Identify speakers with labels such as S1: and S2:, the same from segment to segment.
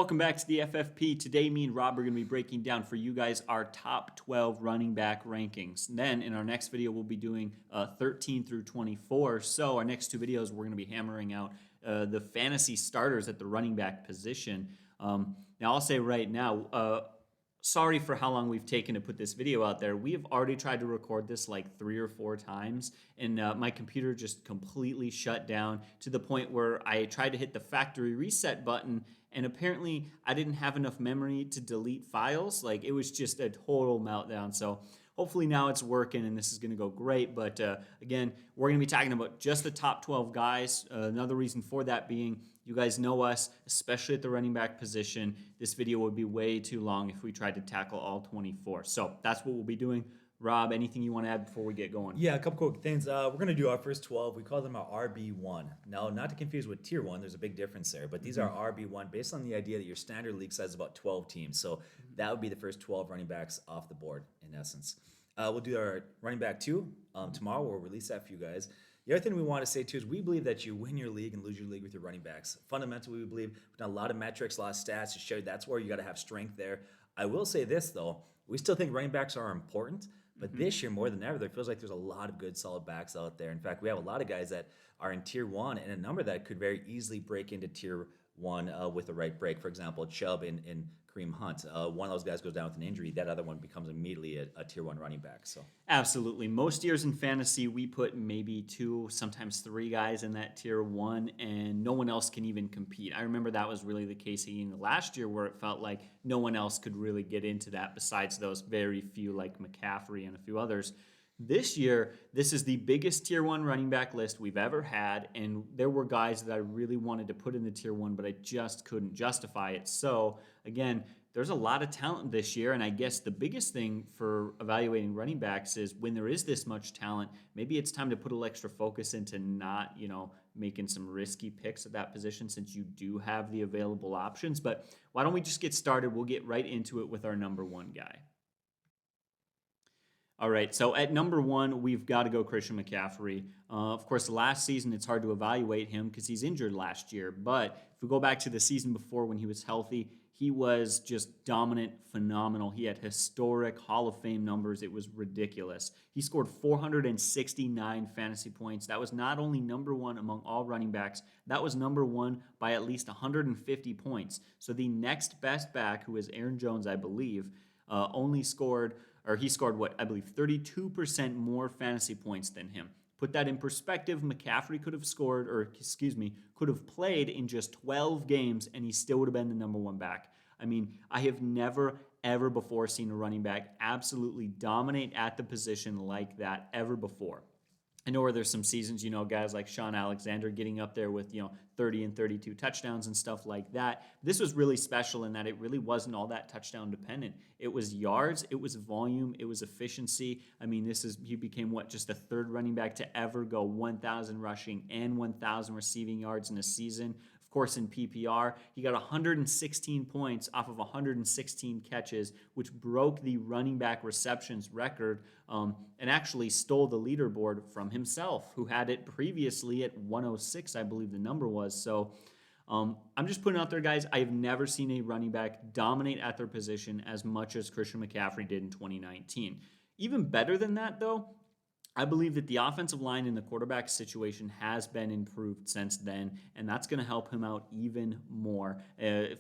S1: Welcome back to the FFP. Today, me and Rob are going to be breaking down for you guys our top 12 running back rankings. And then in our next video, we'll be doing 13 through 24. So our next two videos, we're going to be hammering out the fantasy starters at the running back position. Now, I'll say right now, sorry for how long we've taken to put this video out there. We have already tried to record this like 3 or 4 times, and my computer just completely shut down to the point where I tried to hit the factory reset button, and apparently I didn't have enough memory to delete files. Like, it was just a total meltdown. So hopefully now it's working and this is going to go great. But again, we're going to be talking about just the top 12 guys. Another reason for that being, you guys know us, especially at the running back position. This video would be way too long if we tried to tackle all 24. So that's what we'll be doing. Rob, anything you want to add before we get going?
S2: Yeah, a couple quick things. We're going to do our first 12. We call them our RB1. Now, not to confuse with Tier 1, there's a big difference there, but these are RB1 based on the idea that your standard league size is about 12 teams. So that would be the first 12 running backs off the board, in essence. We'll do our running back 2 tomorrow. We'll release that for you guys. The other thing we want to say, too, is we believe that you win your league and lose your league with your running backs. Fundamentally, we believe we've done a lot of metrics, a lot of stats to show you that's where you got to have strength there. I will say this, though. We still think running backs are important. But this year, more than ever, there feels like there's a lot of good, solid backs out there. In fact, we have a lot of guys that are in Tier 1 and a number that could very easily break into Tier 1 with the right break. For example, Chubb and Kareem Hunt. One of those guys goes down with an injury. That other one becomes immediately a Tier 1 running back. So
S1: absolutely. Most years in fantasy, we put maybe 2, sometimes 3 guys in that Tier 1, and no one else can even compete. I remember that was really the case in the last year where it felt like no one else could really get into that besides those very few like McCaffrey and a few others. This year, this is the biggest Tier 1 running back list we've ever had, and there were guys that I really wanted to put in the Tier 1, but I just couldn't justify it. So, again, there's a lot of talent this year, and I guess the biggest thing for evaluating running backs is when there is this much talent, maybe it's time to put a little extra focus into not, making some risky picks at that position since you do have the available options. But why don't we just get started? We'll get right into it with our number 1 guy. All right, so at number 1, we've got to go Christian McCaffrey. Of course, last season, it's hard to evaluate him because he's injured last year. But if we go back to the season before when he was healthy, he was just dominant, phenomenal. He had historic Hall of Fame numbers. It was ridiculous. He scored 469 fantasy points. That was not only number 1 among all running backs, that was number 1 by at least 150 points. So the next best back, who is Aaron Jones, I believe, he scored what, I believe 32% more fantasy points than him. Put that in perspective, McCaffrey could have played in just 12 games and he still would have been the number 1 back. I mean, I have never, ever before seen a running back absolutely dominate at the position like that ever before. I know where there's some seasons, guys like Sean Alexander getting up there with, 30 and 32 touchdowns and stuff like that. This was really special in that it really wasn't all that touchdown dependent. It was yards, it was volume, it was efficiency. I mean, he became just the 3rd running back to ever go 1,000 rushing and 1,000 receiving yards in a season. Of course, in PPR, he got 116 points off of 116 catches, which broke the running back receptions record and actually stole the leaderboard from himself, who had it previously at 106, I believe the number was. So I'm just putting out there, guys, I have never seen a running back dominate at their position as much as Christian McCaffrey did in 2019. Even better than that, though, I believe that the offensive line in the quarterback situation has been improved since then, and that's going to help him out even more.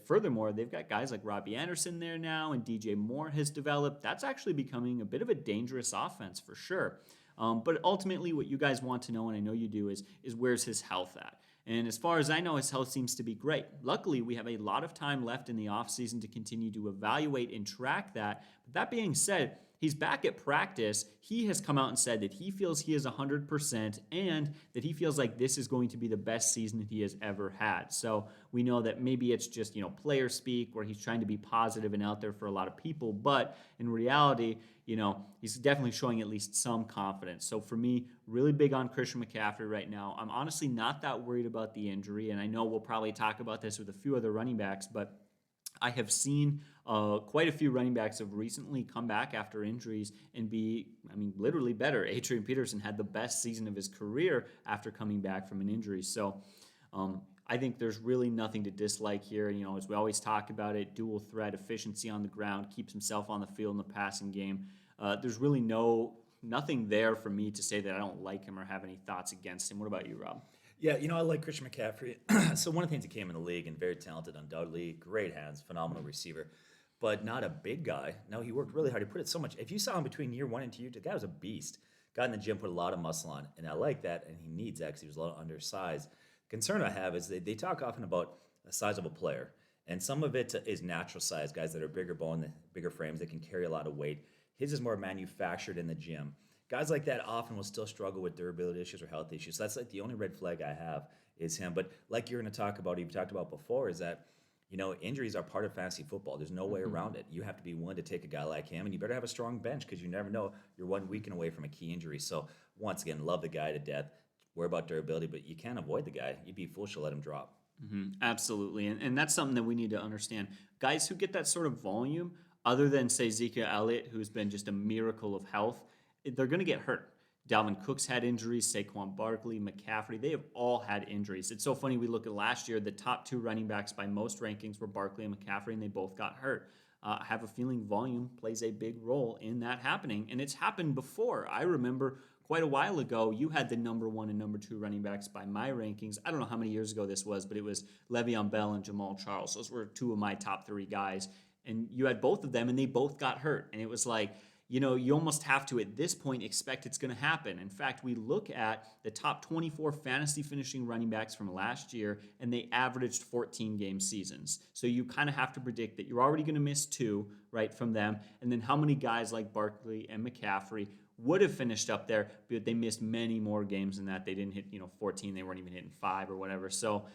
S1: Furthermore, they've got guys like Robbie Anderson there now, and DJ Moore has developed. That's actually becoming a bit of a dangerous offense for sure. But ultimately, what you guys want to know, and I know you do, is where's his health at? And as far as I know, his health seems to be great. Luckily, we have a lot of time left in the offseason to continue to evaluate and track that. But that being said, he's back at practice. He has come out and said that he feels he is 100% and that he feels like this is going to be the best season that he has ever had. So we know that maybe it's just, player speak where he's trying to be positive and out there for a lot of people. But in reality, he's definitely showing at least some confidence. So for me, really big on Christian McCaffrey right now. I'm honestly not that worried about the injury. And I know we'll probably talk about this with a few other running backs, but I have seen quite a few running backs have recently come back after injuries and be, literally better. Adrian Peterson had the best season of his career after coming back from an injury. So I think there's really nothing to dislike here. As we always talk about it, dual threat, efficiency on the ground, keeps himself on the field in the passing game. There's really nothing there for me to say that I don't like him or have any thoughts against him. What about you, Rob?
S2: Yeah, I like Christian McCaffrey. So one of the things he came in the league and very talented, undoubtedly, great hands, phenomenal receiver, but not a big guy. No, he worked really hard. He put it so much. If you saw him between year 1 and 2, the guy was a beast. Got in the gym, put a lot of muscle on, and I like that, and he needs that because he was a little undersized. Concern I have is they talk often about the size of a player, and some of it is natural size, guys that are bigger bone, bigger frames, that can carry a lot of weight. His is more manufactured in the gym. Guys like that often will still struggle with durability issues or health issues. So that's like the only red flag I have is him. But like you're going to talk about, you've talked about before, is that injuries are part of fantasy football. There's no way around it. You have to be willing to take a guy like him, and you better have a strong bench because you never know. You're 1 weekend away from a key injury. So once again, love the guy to death. Worry about durability, but you can't avoid the guy. You'd be foolish to let him drop.
S1: Absolutely. And that's something that we need to understand. Guys who get that sort of volume, other than, say, Ezekiel Elliott, who's been just a miracle of health, they're going to get hurt. Dalvin Cook's had injuries, Saquon Barkley, McCaffrey, they have all had injuries. It's so funny, we look at last year, the top 2 running backs by most rankings were Barkley and McCaffrey, and they both got hurt. I have a feeling volume plays a big role in that happening, and it's happened before. I remember quite a while ago, you had the number 1 and number 2 running backs by my rankings. I don't know how many years ago this was, but it was Le'Veon Bell and Jamal Charles. Those were 2 of my top 3 guys, and you had both of them, and they both got hurt, and it was like, you almost have to, at this point, expect it's going to happen. In fact, we look at the top 24 fantasy finishing running backs from last year, and they averaged 14-game seasons. So you kind of have to predict that you're already going to miss 2, right, from them. And then how many guys like Barkley and McCaffrey would have finished up there, but they missed many more games than that. They didn't hit, 14. They weren't even hitting 5 or whatever. So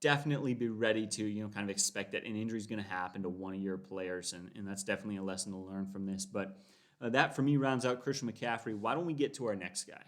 S1: definitely be ready to, kind of expect that an injury is going to happen to one of your players, and that's definitely a lesson to learn from this. But that, for me, rounds out Christian McCaffrey. Why don't we get to our next guy?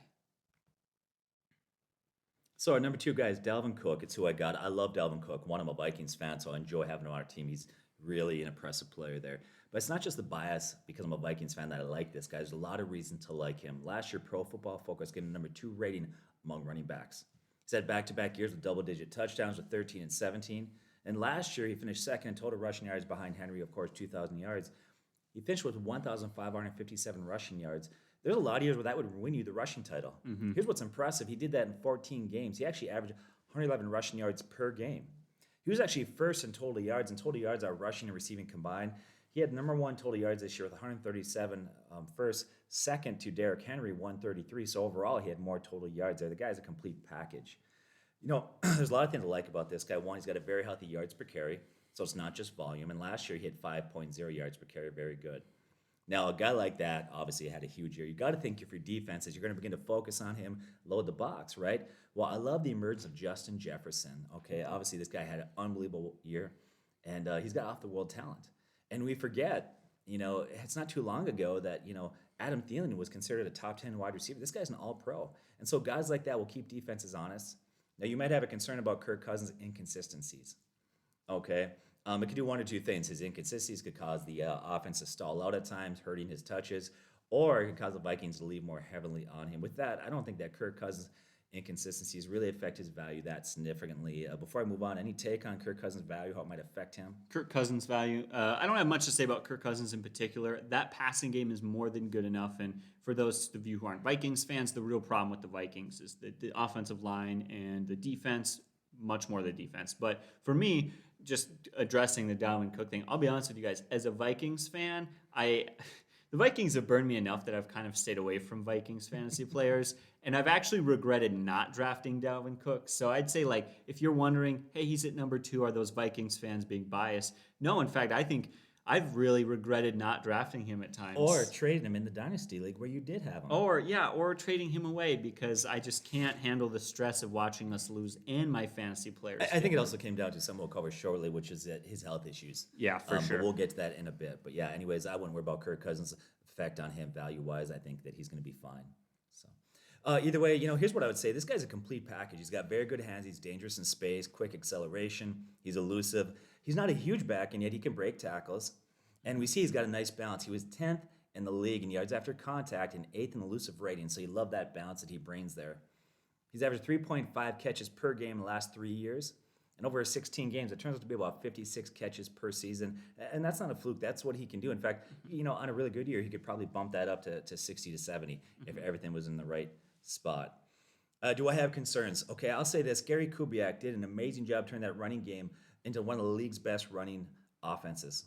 S2: So our number 2 guy is Dalvin Cook. It's who I got. I love Dalvin Cook. I'm a Vikings fan, so I enjoy having him on our team. He's really an impressive player there. But it's not just the bias because I'm a Vikings fan that I like this guy. There's a lot of reason to like him. Last year, Pro Football Focus gave him number 2 rating among running backs. He's had back-to-back years with double-digit touchdowns with 13 and 17. And last year, he finished second in total rushing yards behind Henry, of course, 2,000 yards. He finished with 1,557 rushing yards. There's a lot of years where that would win you the rushing title. Here's what's impressive. He did that in 14 games. He actually averaged 111 rushing yards per game. He was actually first in total yards, and total yards are rushing and receiving combined. He had number 1 total yards this year with 137 first, second to Derrick Henry, 133. So overall, he had more total yards there. The guy's a complete package. There's a lot of things to like about this guy. One, he's got a very healthy yards per carry, so it's not just volume. And last year, he had 5.0 yards per carry, very good. Now, a guy like that obviously had a huge year. You got to think if your defense is, you're going to begin to focus on him, load the box, right? Well, I love the emergence of Justin Jefferson. Okay, obviously this guy had an unbelievable year, and he's got off-the-world talent. And we forget, it's not too long ago that, Adam Thielen was considered a top 10 wide receiver. This guy's an all-pro. And so guys like that will keep defenses honest. Now, you might have a concern about Kirk Cousins' inconsistencies. Okay? It could do one or two things. His inconsistencies could cause the offense to stall out at times, hurting his touches, or it could cause the Vikings to lean more heavily on him. With that, I don't think that Kirk Cousins' inconsistencies really affect his value that significantly. Before I move on, any take on Kirk Cousins' value, how it might affect him?
S1: Kirk Cousins' value. I don't have much to say about Kirk Cousins in particular. That passing game is more than good enough. And for those of you who aren't Vikings fans, the real problem with the Vikings is the offensive line and the defense, much more the defense. But for me, just addressing the Dalvin Cook thing, I'll be honest with you guys. As a Vikings fan, the Vikings have burned me enough that I've kind of stayed away from Vikings fantasy players, and I've actually regretted not drafting Dalvin Cook. So I'd say, if you're wondering, hey, he's at number 2, are those Vikings fans being biased? No, in fact, I think I've really regretted not drafting him at times.
S2: Or trading him in the Dynasty League where you did have him.
S1: Or trading him away because I just can't handle the stress of watching us lose and my fantasy players.
S2: I think it also came down to something we'll cover shortly, which is that his health issues.
S1: Yeah, for sure.
S2: But we'll get to that in a bit. But yeah, anyways, I wouldn't worry about Kirk Cousins' effect on him value-wise. I think that he's going to be fine. So either way, here's what I would say. This guy's a complete package. He's got very good hands. He's dangerous in space, quick acceleration. He's elusive. He's not a huge back, and yet he can break tackles. And we see he's got a nice balance. He was 10th in the league in yards after contact and 8th in elusive rating. So you love that balance that he brings there. He's averaged 3.5 catches per game in the last 3 years. And over 16 games, it turns out to be about 56 catches per season. And that's not a fluke. That's what he can do. In fact, on a really good year, he could probably bump that up to 60 to 70 if everything was in the right spot. Do I have concerns? Okay, I'll say this. Gary Kubiak did an amazing job turning that running game into one of the league's best running offenses.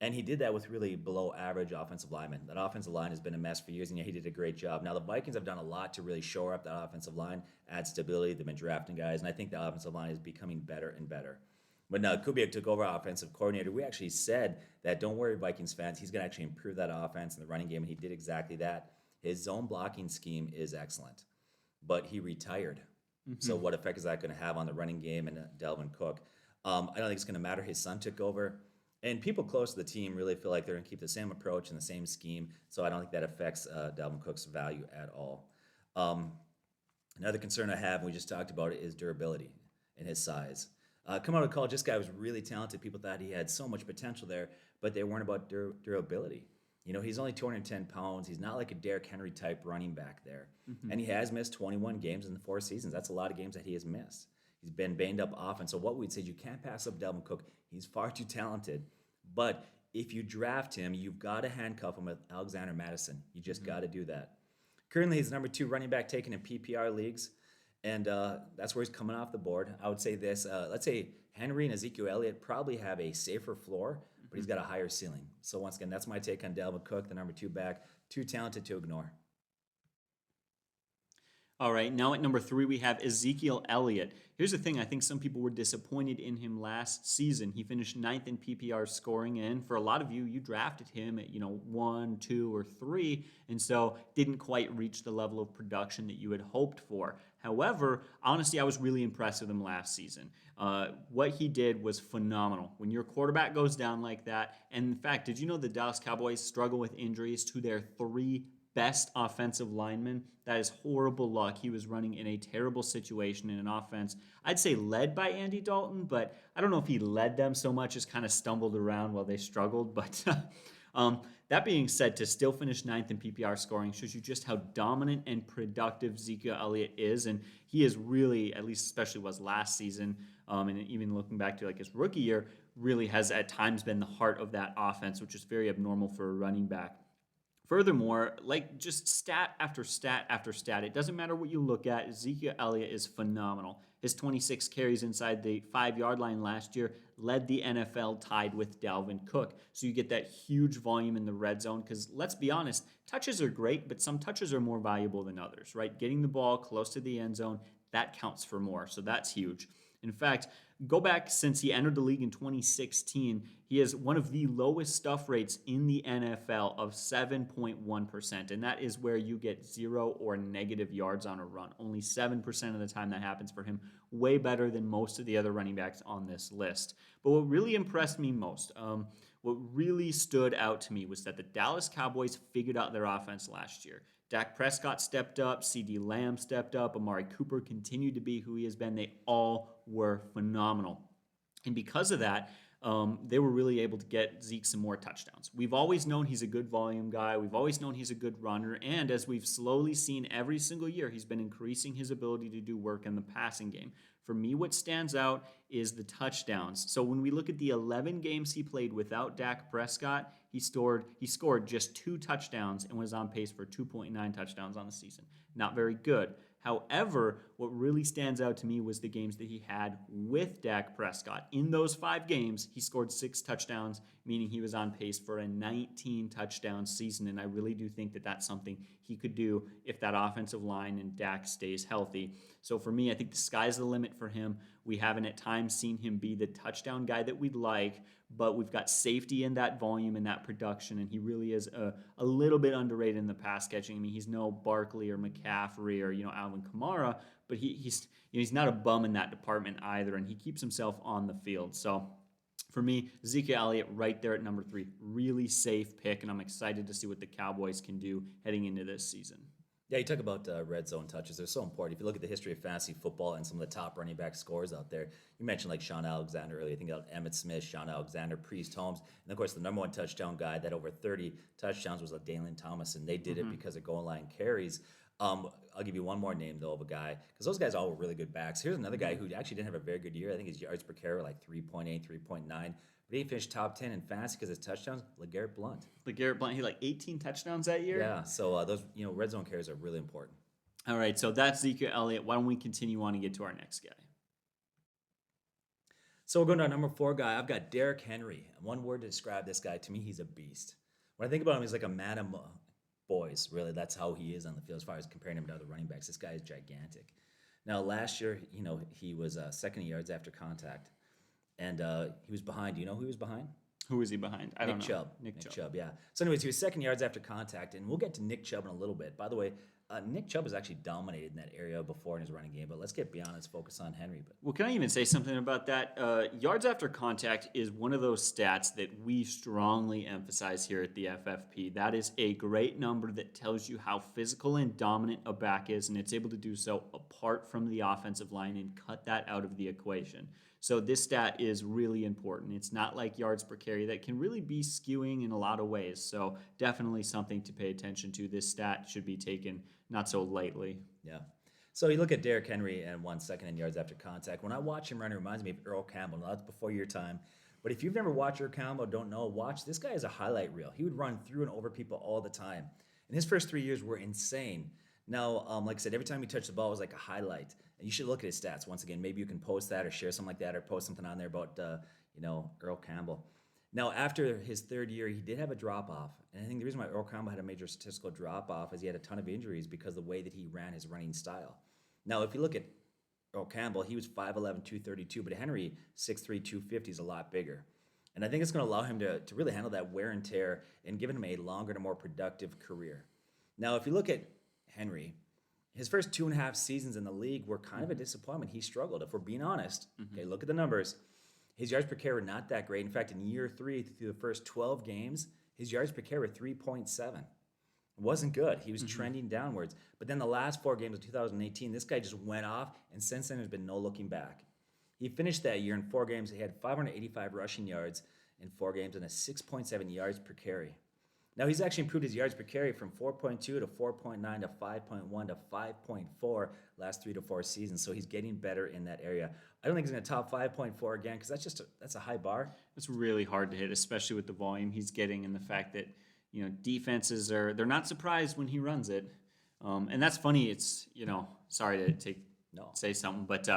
S2: And he did that with really below average offensive linemen. That offensive line has been a mess for years, and he did a great job. Now, the Vikings have done a lot to really shore up that offensive line, add stability. They've been drafting guys, and I think the offensive line is becoming better and better. But now Kubiak took over offensive coordinator. We actually said that, don't worry, Vikings fans, he's going to actually improve that offense in the running game, and he did exactly that. His zone blocking scheme is excellent, but he retired. So what effect is that going to have on the running game and Dalvin Cook? I don't think it's going to matter. His son took over. And people close to the team really feel like they're going to keep the same approach and the same scheme. So I don't think that affects Dalvin Cook's value at all. Another concern I have, and we just talked about it, is durability and his size. Coming out of college, this guy was really talented. People thought he had so much potential there, but they weren't about durability. He's only 210 pounds. He's not like a Derrick Henry type running back there. And he has missed 21 games in the 4 seasons. That's a lot of games that he has missed. He's been banged up often. So what we'd say is you can't pass up Dalvin Cook. He's far too talented. But if you draft him, you've got to handcuff him with Alexander Madison. You just got to do that. Currently, he's the number 2 running back taken in PPR leagues. And that's where he's coming off the board. I would say this. Let's say Henry and Ezekiel Elliott probably have a safer floor, but he's got a higher ceiling. So once again, that's my take on Dalvin Cook, the number 2 back. Too talented to ignore.
S1: All right, now at number 3, we have Ezekiel Elliott. Here's the thing, I think some people were disappointed in him last season. He finished 9th in PPR scoring, and for a lot of you, you drafted him at 1, 2, or 3, and so didn't quite reach the level of production that you had hoped for. However, honestly, I was really impressed with him last season. What he did was phenomenal. When your quarterback goes down like that, and in fact, did you know the Dallas Cowboys struggle with injuries to their 3 best offensive lineman? That is horrible luck. He was running in a terrible situation in an offense, I'd say led by Andy Dalton, but I don't know if he led them so much as kind of stumbled around while they struggled. But that being said, to still finish 9th in PPR scoring shows you just how dominant and productive Ezekiel Elliott is. And he is really, at least especially was last season, and even looking back to like his rookie year, really has at times been the heart of that offense, which is very abnormal for a running back. Furthermore, like just stat after stat after stat, it doesn't matter what you look at, Ezekiel Elliott is phenomenal. His 26 carries inside the 5-yard line last year led the NFL, tied with Dalvin Cook. So you get that huge volume in the red zone because let's be honest, touches are great, but some touches are more valuable than others, right? Getting the ball close to the end zone, that counts for more. So that's huge. In fact, go back since he entered the league in 2016, he has one of the lowest stuff rates in the NFL of 7.1%, and that is where you get 0 or negative yards on a run. Only 7% of the time that happens for him, way better than most of the other running backs on this list. But what really impressed me most, what really stood out to me was that the Dallas Cowboys figured out their offense last year. Dak Prescott stepped up, CeeDee Lamb stepped up, Amari Cooper continued to be who he has been. They all were phenomenal. And because of that, they were really able to get Zeke some more touchdowns. We've always known he's a good volume guy. We've always known he's a good runner. And as we've slowly seen every single year, he's been increasing his ability to do work in the passing game. For me, what stands out is the touchdowns. So when we look at the 11 games he played without Dak Prescott, he scored just 2 touchdowns and was on pace for 2.9 touchdowns on the season. Not very good. However, what really stands out to me was the games that he had with Dak Prescott. In those 5 games, he scored 6 touchdowns, meaning he was on pace for a 19-touchdown season, and I really do think that that's something he could do if that offensive line and Dak stays healthy. So for me, I think the sky's the limit for him. We haven't at times seen him be the touchdown guy that we'd like, but we've got safety in that volume and that production, and he really is a little bit underrated in the pass catching. I mean, he's no Barkley or McCaffrey or Alvin Kamara, but he's not a bum in that department either, and he keeps himself on the field. So for me, Ezekiel Elliott right there at number 3, really safe pick, and I'm excited to see what the Cowboys can do heading into this season.
S2: Yeah, you talk about red zone touches. They're so important. If you look at the history of fantasy football and some of the top running back scores out there, you mentioned like Sean Alexander earlier. I think about Emmitt Smith, Sean Alexander, Priest Holmes, and of course the number one touchdown guy that over 30 touchdowns was like Dalen Thomas, and they did it because of goal line carries. I'll give you one more name though of a guy because those guys all were really good backs. Here's another guy who actually didn't have a very good year. I think his yards per carry were like 3.8, 3.9. But he finished top 10 in fantasy because his touchdowns. LeGarrette Blount.
S1: LeGarrette Blount, he had like 18 touchdowns that year.
S2: Yeah, so those red zone carries are really important.
S1: All right, so that's Ezekiel Elliott. Why don't we continue on and get to our next guy?
S2: So we're going to our number 4 guy. I've got Derrick Henry. One word to describe this guy, to me, he's a beast. When I think about him, he's like a man of boys, really. That's how he is on the field as far as comparing him to other running backs. This guy is gigantic. Now, last year, he was second in yards after contact, and he was behind. Do you know who he was behind?
S1: Who is he behind? I don't know.
S2: Chubb. Nick Chubb, yeah. So anyways, he was second yards after contact, and we'll get to Nick Chubb in a little bit. By the way, Nick Chubb has actually dominated in that area before in his running game, but let's get beyond his focus on Henry.
S1: Well, can I even say something about that? Yards after contact is one of those stats that we strongly emphasize here at the FFP. That is a great number that tells you how physical and dominant a back is, and it's able to do so apart from the offensive line and cut that out of the equation. So this stat is really important. It's not like yards per carry that can really be skewing in a lot of ways. So definitely something to pay attention to. This stat should be taken not so lightly.
S2: Yeah. So you look at Derrick Henry and 1 second in yards after contact. When I watch him run, it reminds me of Earl Campbell. Now, that's before your time. But if you've never watched Earl Campbell, don't know, watch. This guy is a highlight reel. He would run through and over people all the time. And his first 3 years were insane. Now, like I said, every time he touched the ball, it was like a highlight. And you should look at his stats. Once again, maybe you can post that or share something like that or post something on there about, Earl Campbell. Now, after his third year, he did have a drop-off. And I think the reason why Earl Campbell had a major statistical drop-off is he had a ton of injuries because of the way that he ran his running style. Now, if you look at Earl Campbell, he was 5'11", 232, but Henry, 6'3", 250 is a lot bigger. And I think it's going to allow him to really handle that wear and tear and give him a longer and more productive career. Now, if you look at Henry, his first 2.5 seasons in the league were kind of a disappointment. He struggled, if we're being honest. Okay, look at the numbers. His yards per carry were not that great. In fact, in year 3, through the first 12 games, his yards per carry were 3.7. It wasn't good. He was trending downwards. But then the last 4 games of 2018, this guy just went off, and since then there's been no looking back. He finished that year in 4 games. He had 585 rushing yards in 4 games and a 6.7 yards per carry. Now, he's actually improved his yards per carry from 4.2 to 4.9 to 5.1 to 5.4 last 3 to 4 seasons. So he's getting better in that area. I don't think he's going to top 5.4 again because that's a high bar.
S1: It's really hard to hit, especially with the volume he's getting and the fact that defenses they're not surprised when he runs it. And that's funny. It's sorry to say something, but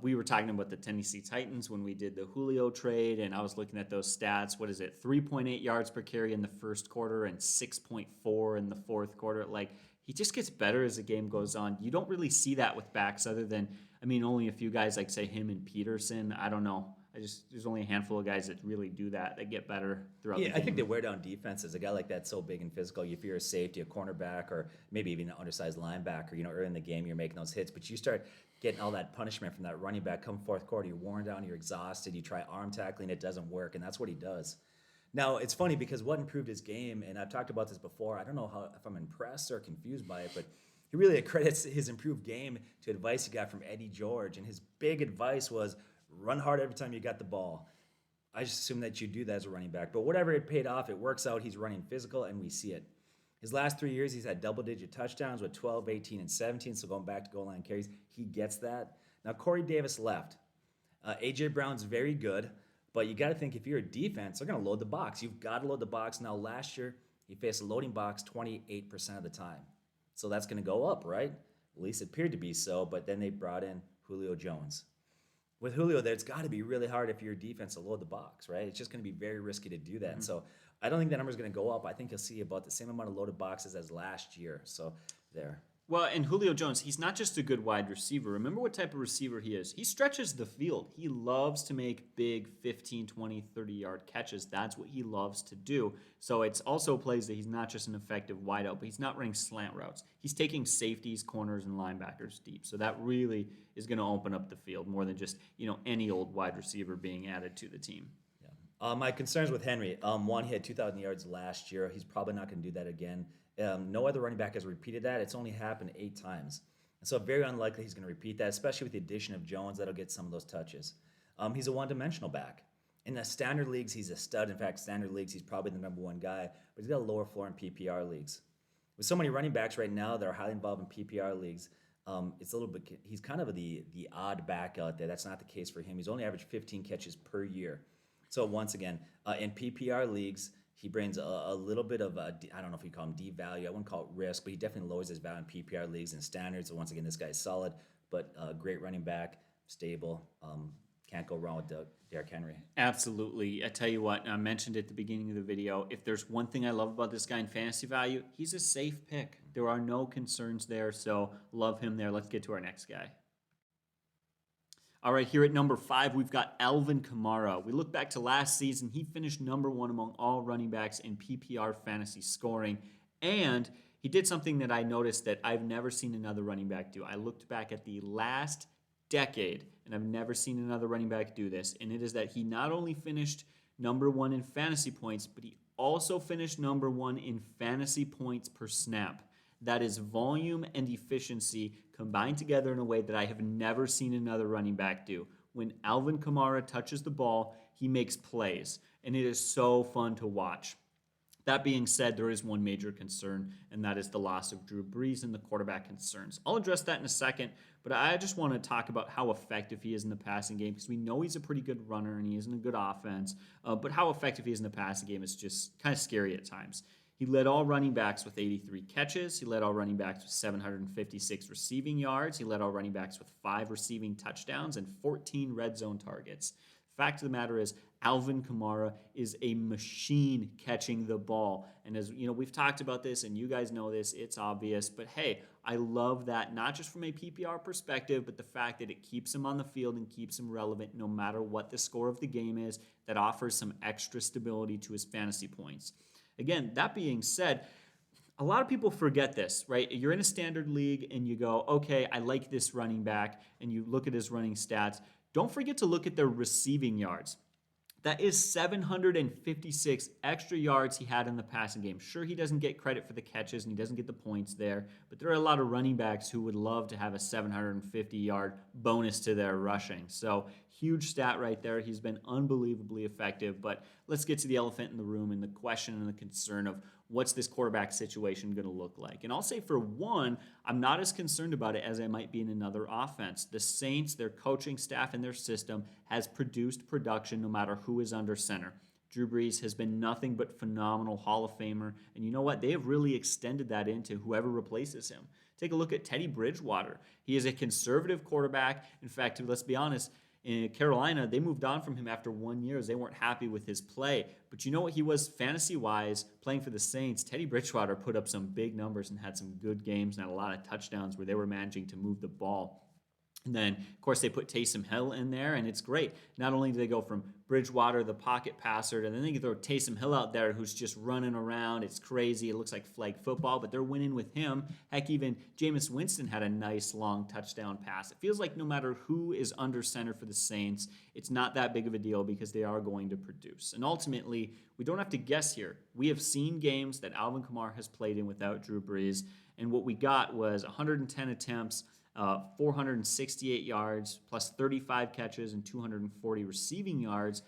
S1: we were talking about the Tennessee Titans when we did the Julio trade, and I was looking at those stats. What is it? 3.8 yards per carry in the first quarter and 6.4 in the fourth quarter. Like, he just gets better as the game goes on. You don't really see that with backs other than, only a few guys like, say, him and Peterson. I don't know. There's only a handful of guys that really do that get better throughout the game.
S2: I think they wear down defenses. A guy like that so big and physical, if you're a safety, a cornerback, or maybe even an undersized linebacker, early in the game you're making those hits, but you start getting all that punishment from that running back come fourth quarter, you're worn down, you're exhausted, you try arm tackling, it doesn't work, and that's what he does. Now, it's funny because what improved his game, and I've talked about this before, I don't know if I'm impressed or confused by it, but he really accredits his improved game to advice he got from Eddie George, and his big advice was run hard every time you got the ball. I just assume that you do that as a running back, but whatever it paid off, it works out. He's running physical, and we see it. His last 3 years, he's had double-digit touchdowns with 12, 18, and 17, so going back to goal line carries, he gets that. Now, Corey Davis left. A.J. Brown's very good, but you got to think if you're a defense, they're going to load the box. You've got to load the box. Now, last year, he faced a loading box 28% of the time. So that's going to go up, right? At least it appeared to be so, but then they brought in Julio Jones. With Julio there, it's got to be really hard if you're a defense to load the box, right? It's just going to be very risky to do that. So I don't think that number is going to go up. I think you'll see about the same amount of loaded boxes as last year. So there.
S1: Well, and Julio Jones, he's not just a good wide receiver. Remember what type of receiver he is. He stretches the field. He loves to make big 15, 20, 30-yard catches. That's what he loves to do. So it's also plays that he's not just an effective wideout, but he's not running slant routes. He's taking safeties, corners, and linebackers deep. So that really is going to open up the field more than just, any old wide receiver being added to the team.
S2: Yeah. My concerns with Henry. One, he had 2,000 yards last year. He's probably not going to do that again. No other running back has repeated that. It's only happened 8 times. And so very unlikely he's going to repeat that, especially with the addition of Jones. That'll get some of those touches. He's a one-dimensional back. In the standard leagues, he's a stud. In fact, standard leagues, he's probably the number 1 guy. But he's got a lower floor in PPR leagues. With so many running backs right now that are highly involved in PPR leagues, it's a little bit. He's kind of the odd back out there. That's not the case for him. He's only averaged 15 catches per year. So once again, in PPR leagues, he brings a little bit of I don't know if you call him devalue. I wouldn't call it risk, but he definitely lowers his value in PPR leagues and standards. So once again, this guy's solid, but great running back, stable. Can't go wrong with Derrick Henry.
S1: Absolutely. I tell you what, I mentioned at the beginning of the video, if there's one thing I love about this guy in fantasy value, he's a safe pick. There are no concerns there, so love him there. Let's get to our next guy. All right, here at number 5, we've got Alvin Kamara. We look back to last season. He finished number 1 among all running backs in PPR fantasy scoring, and he did something that I noticed that I've never seen another running back do. I looked back at the last decade, and I've never seen another running back do this, and it is that he not only finished number 1 in fantasy points, but he also finished number 1 in fantasy points per snap. That is volume and efficiency combined together in a way that I have never seen another running back do. When Alvin Kamara touches the ball, he makes plays, and it is so fun to watch. That being said, there is one major concern, and that is the loss of Drew Brees and the quarterback concerns. I'll address that in a second, but I just want to talk about how effective he is in the passing game, because we know he's a pretty good runner and he is in a good offense, but how effective he is in the passing game is just kind of scary at times. He led all running backs with 83 catches. He led all running backs with 756 receiving yards. He led all running backs with 5 receiving touchdowns and 14 red zone targets. Fact of the matter is, Alvin Kamara is a machine catching the ball. And as you know, we've talked about this, and you guys know this, it's obvious. But hey, I love that, not just from a PPR perspective, but the fact that it keeps him on the field and keeps him relevant no matter what the score of the game is. That offers some extra stability to his fantasy points. Again, that being said, a lot of people forget this, right? You're in a standard league and you go, okay, I like this running back, and you look at his running stats. Don't forget to look at their receiving yards. That is 756 extra yards he had in the passing game. Sure, he doesn't get credit for the catches and he doesn't get the points there, but there are a lot of running backs who would love to have a 750-yard bonus to their rushing. So huge stat right there. He's been unbelievably effective, but let's get to the elephant in the room and the question and the concern of what's this quarterback situation going to look like. And I'll say for one, I'm not as concerned about it as I might be in another offense. The Saints, their coaching staff and their system has produced production no matter who is under center. Drew Brees has been nothing but phenomenal Hall of Famer. And you know what? They have really extended that into whoever replaces him. Take a look at Teddy Bridgewater. He is a conservative quarterback. In fact, let's be honest, in Carolina, they moved on from him after 1 year as they weren't happy with his play. But you know what he was fantasy-wise playing for the Saints? Teddy Bridgewater put up some big numbers and had some good games and had a lot of touchdowns where they were managing to move the ball. And then, of course, they put Taysom Hill in there, and it's great. Not only do they go from Bridgewater, the pocket passer, and then they throw Taysom Hill out there who's just running around. It's crazy. It looks like flag football, but they're winning with him. Heck, even Jameis Winston had a nice long touchdown pass. It feels like no matter who is under center for the Saints, it's not that big of a deal because they are going to produce. And ultimately, we don't have to guess here. We have seen games that Alvin Kamara has played in without Drew Brees, and what we got was 110 attempts, 468 yards, plus 35 catches and 240 receiving yards,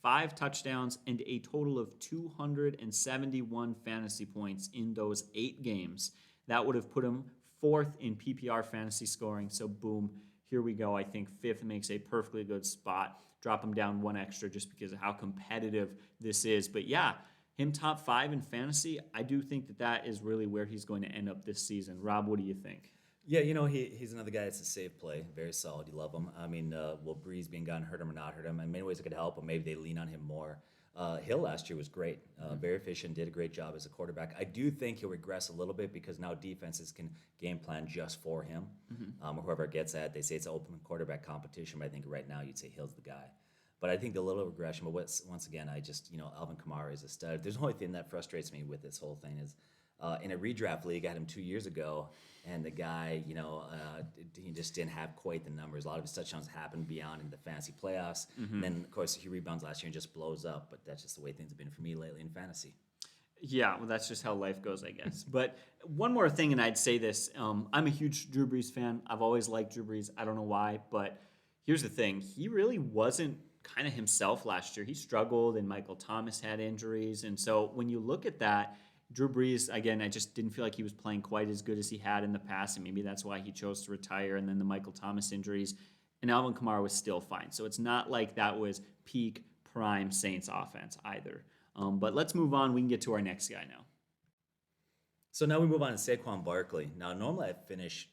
S1: 5 touchdowns, and a total of 271 fantasy points in those 8 games. That would have put him 4th in PPR fantasy scoring. So boom, here we go. I think 5th makes a perfectly good spot. Drop him down 1 extra just because of how competitive this is. But yeah, him top 5 in fantasy, I do think that that is really where he's going to end up this season. Rob, what do you think?
S2: Yeah, you know, he's another guy that's a safe play. Very solid. You love him. I mean, will Breeze being gone hurt him or not hurt him? In many ways it could help, but maybe they lean on him more. Hill last year was great. Very efficient, did a great job as a quarterback. I do think he'll regress a little bit because now defenses can game plan just for him. Or whoever gets that. They say it's an open quarterback competition, but I think right now you'd say Hill's the guy. But I think the little regression, but once again, Alvin Kamara is a stud. There's only thing that frustrates me with this whole thing is In a redraft league, I had him 2 years ago, and the guy, he just didn't have quite the numbers. A lot of his touchdowns happened beyond in the fantasy playoffs. And then, of course, he rebounds last year and just blows up. But that's just the way things have been for me lately in fantasy.
S1: Yeah, well, that's just how life goes, I guess. But one more thing, and I'd say this. I'm a huge Drew Brees fan. I've always liked Drew Brees. I don't know why, but here's the thing. He really wasn't kind of himself last year. He struggled, and Michael Thomas had injuries. And so when you look at that, Drew Brees, again, I just didn't feel like he was playing quite as good as he had in the past, and maybe that's why he chose to retire. And then the Michael Thomas injuries, and Alvin Kamara was still fine. So it's not like that was peak prime Saints offense either. But let's move on. We can get to our next guy now.
S2: So now we move on to Saquon Barkley. Now, normally I finish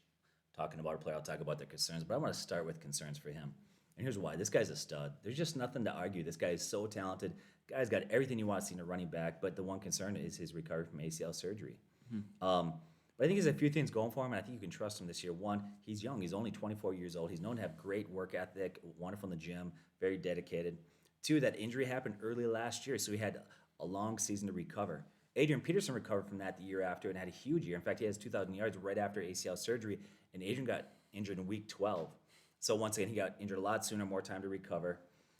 S2: talking about a player, I'll talk about their concerns, but I want to start with concerns for him. And here's why. This guy's a stud. There's just nothing to argue. This guy is so talented. Guy's got everything you want to see in a running back, but the one concern is his recovery from ACL surgery. But I think there's a few things going for him, and I think you can trust him this year. One, he's young. He's only 24 years old. He's known to have great work ethic, wonderful in the gym, very dedicated. Two, that injury happened early last year, so he had a long season to recover. Adrian Peterson recovered from that the year after and had a huge year. In fact, he has 2,000 yards right after ACL surgery, and Adrian got injured in week 12. So once again, he got injured a lot sooner, more time to recover.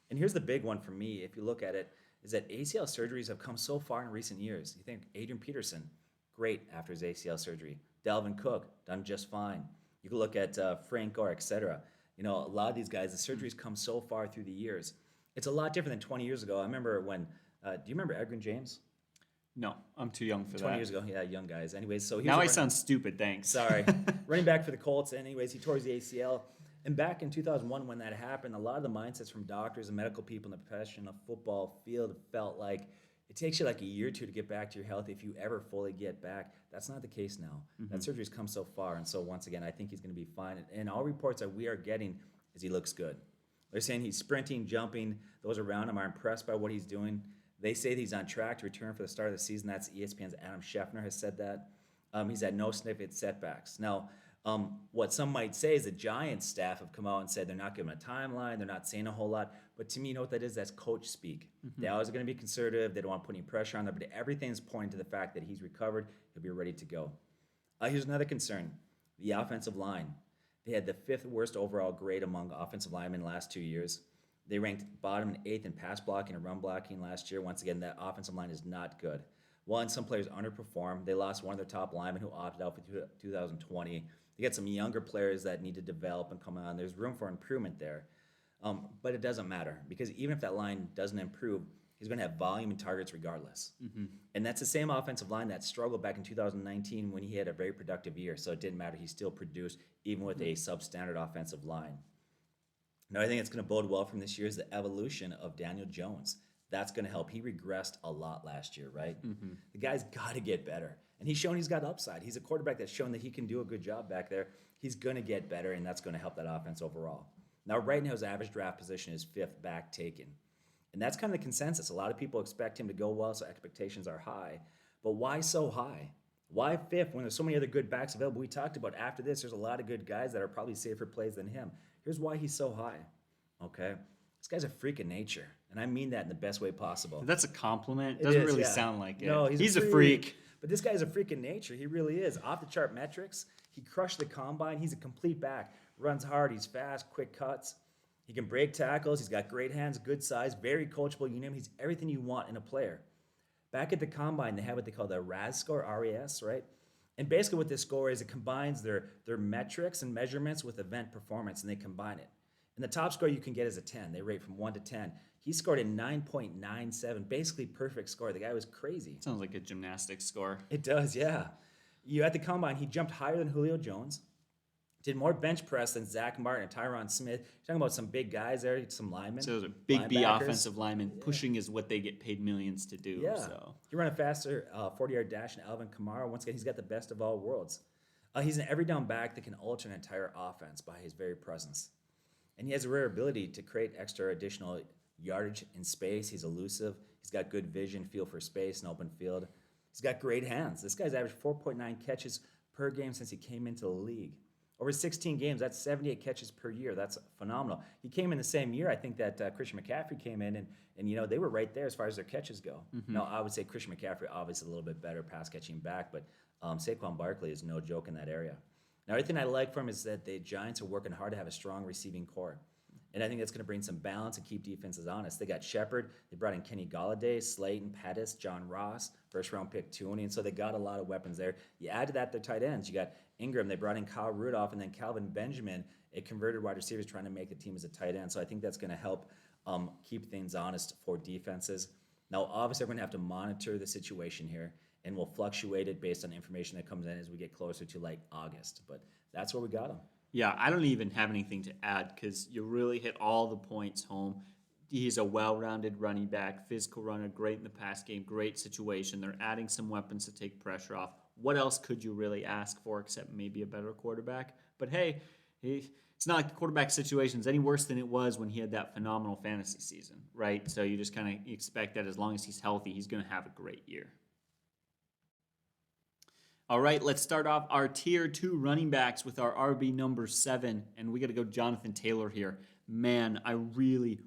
S2: And here's the big one for me, if you look at it, is that ACL surgeries have come so far in recent years. You think Adrian Peterson, great after his ACL surgery. Dalvin Cook, done just fine. You can look at Frank Gore, etc. A lot of these guys, the surgeries come so far through the years. It's a lot different than 20 years ago. I remember when, do you remember Edgerrin James?
S1: No, I'm too young for that.
S2: 20 years ago, yeah, young guys. Anyways, so
S1: now I sound stupid, thanks.
S2: Sorry. Running back for the Colts. Anyways, he tore his ACL. And back in 2001 when that happened, a lot of the mindsets from doctors and medical people in the profession of football field felt like it takes you like a year or two to get back to your health if you ever fully get back. That's not the case now. That surgery's come so far. And so once again, I think he's going to be fine. And all reports that we are getting is he looks good. They're saying he's sprinting, jumping. Those around him are impressed by what he's doing. They say that he's on track to return for the start of the season. That's ESPN's Adam Schefter has said that. He's had no significant setbacks. Now, what some might say is the Giants staff have come out and said they're not giving a timeline, they're not saying a whole lot. But to me, you know what that is? That's coach speak. They always are going to be conservative. They don't want to put any pressure on them. But everything's pointing to the fact that he's recovered. He'll be ready to go. Here's another concern. The offensive line. They had the 5th worst overall grade among offensive linemen in the last 2 years. They ranked bottom and 8th in pass blocking and run blocking last year. Once again, that offensive line is not good. One, some players underperformed. They lost one of their top linemen who opted out for 2020. They got some younger players that need to develop and come on. There's room for improvement there. But it doesn't matter because even if that line doesn't improve, he's going to have volume and targets regardless. And that's the same offensive line that struggled back in 2019 when he had a very productive year. So it didn't matter. He still produced even with a substandard offensive line. Now, I think it's going to bode well from this year is the evolution of Daniel Jones. That's going to help. He regressed a lot last year, right? The guy's got to get better. And he's shown he's got upside. He's a quarterback that's shown that he can do a good job back there. He's going to get better, and that's going to help that offense overall. Now, right now, his average draft position is 5th back taken. And that's kind of the consensus. A lot of people expect him to go well, so expectations are high. But why so high? Why 5th when there's so many other good backs available? We talked about after this, there's a lot of good guys that are probably safer plays than him. Here's why he's so high, okay? This guy's a freak of nature, and I mean that in the best way possible.
S1: That's a compliment. Doesn't really sound like it.
S2: No,
S1: he's a freak.
S2: But this guy's a freak of nature. He really is. Off-the-chart metrics. He crushed the combine. He's a complete back. Runs hard. He's fast, quick cuts. He can break tackles. He's got great hands, good size, very coachable. You name him. He's everything you want in a player. Back at the combine, they have what they call the RAS score, R-A-S, right? And basically what this score is, it combines their metrics and measurements with event performance, and they combine it. And the top score you can get is a 10. They rate from 1 to 10. He scored a 9.97, basically perfect score. The guy was crazy.
S1: Sounds like a gymnastics score.
S2: It does, yeah. You at the combine, he jumped higher than Julio Jones, did more bench press than Zach Martin and Tyron Smith. You're talking about some big guys there, some linemen.
S1: So those are big B offensive linemen. Pushing is what they get paid millions to do.
S2: Yeah.
S1: So.
S2: He ran a faster 40-yard dash than Alvin Kamara. Once again, he's got the best of all worlds. He's an every down back that can alter an entire offense by his very presence. And he has a rare ability to create extra additional yardage in space. He's elusive. He's got good vision, feel for space and open field. He's got great hands. This guy's averaged 4.9 catches per game since he came into the league. Over 16 games, that's 78 catches per year. That's phenomenal. He came in the same year, I think, that Christian McCaffrey came in, and they were right there as far as their catches go. Now, I would say Christian McCaffrey, obviously a little bit better pass catching back, but Saquon Barkley is no joke in that area. Now, everything I like from him is that the Giants are working hard to have a strong receiving core. And I think that's going to bring some balance and keep defenses honest. They got Shepard. They brought in Kenny Golladay, Slayton, Pettis, John Ross, first-round pick Tooney. And so they got a lot of weapons there. You add to that their tight ends. You got Ingram. They brought in Kyle Rudolph and then Calvin Benjamin, a converted wide receiver trying to make the team as a tight end. So I think that's going to help keep things honest for defenses. Now, obviously, we're going to have to monitor the situation here, and we'll fluctuate it based on information that comes in as we get closer to like August. But that's where we got them.
S1: Yeah, I don't even have anything to add because you really hit all the points home. He's a well-rounded running back, physical runner, great in the pass game, great situation. They're adding some weapons to take pressure off. What else could you really ask for except maybe a better quarterback? But hey, it's not like the quarterback situation is any worse than it was when he had that phenomenal fantasy season, right? So you just kind of expect that as long as he's healthy, he's going to have a great year. All right, let's start off our tier 2 running backs with our RB number 7, and we got to go Jonathan Taylor here. Man, I really